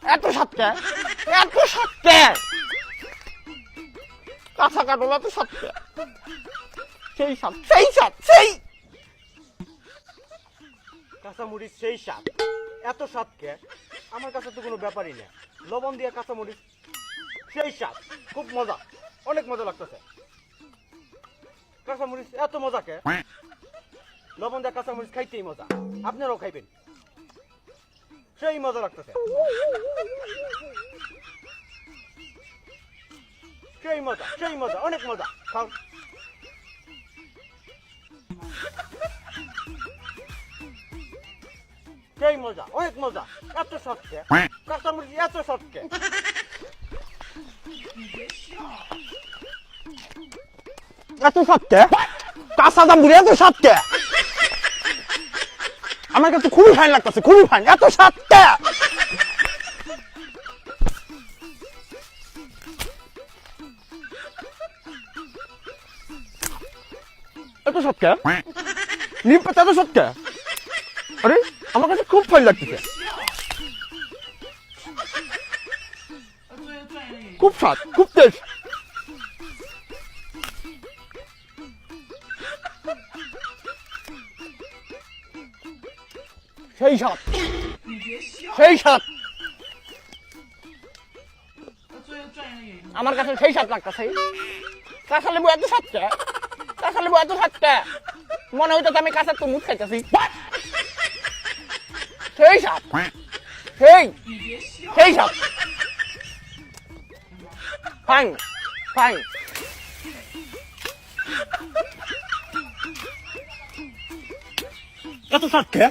এত সাতকে এত সাতকে কাঁচা কাটল এত সাতকে সেই সাত সেই সাত সেই কাঁচামরিচ সেই স্বাদ এত স্বাদকে আমার কাছে তো কোনো ব্যাপারই না লবণ দিয়ে কাঁচামরিচ সেই স্বাদ খুব মজা অনেক মজা লাগতেছে কাঁচামরিচ এত মজাকে লবণ দিয়ে কাঁচামরিচ খাইতেই মজা আপনারাও খাইবেন সেই মজা লাগতেছে সেই মজা অনেক মজা খাও সেই মজা অনেক মজা এত সৎকে কাঁচামরিচ এত সৎকে এত সাতকে কাঁচা দাম বুড়ি এত সাতকে আমার কাছে খুবই ফাইন লাগতেছে খুবই ফাইন এত সাতকে এত সাতকে নিম পাতা এত সাতকে আরে আমার কাছে খুব ফাইন লাগতেছে খুব স্বাদ খুব টেস্ট সেই স্বাদ সেই স্বাদ আমার কাছে সেই স্বাদ লাগতেছে কাঁচা লেবু এত সাতটা কাঁচা লেবু এত সাতটা মনে হইতেছে আমি কাঁচার তো মুখ খাইতেছি সেই স্বাদ সেই সেই স্বাদ ফাইন ফাইন এত সাতকে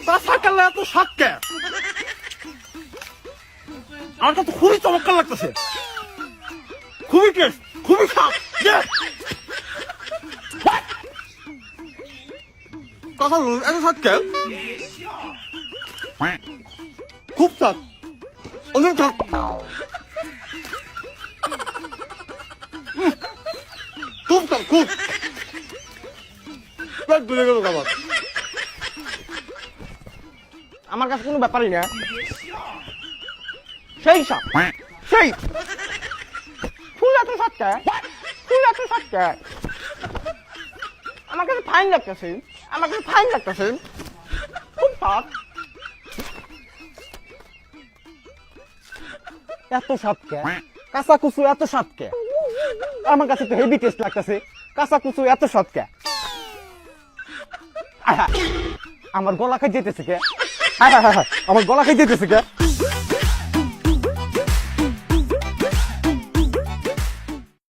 কাঁচা কালে এত সাতকে আমার কাছে খুবই চমৎকার লাগতেছে খুবই টেস্ট খুবই স্বাদ কাঁচা এত সাতকে খুব স্বাদ অনেক স্বাদ খুব স্বাদ খুব পেট ভরে গেল খাবার আমার কাছে কোনো ব্যাপারই না সেই সব সেই ফুল এত সাতটা ফুল এত সাতটা আমার কাছে ফাইন লাগতেছে আমার কাছে ফাইন লাগতেছে খুব স্বাদ এত সাতকে কাঁচা কুচু এত সাতকে আমার কাছে তো হেভি টেস্ট লাগতেছে কাঁচা কুচু এত সাতকে আমার গলা খাই যেতেছে কে হ্যাঁ হ্যাঁ হ্যাঁ আমার গলা খাই যেতেছে কে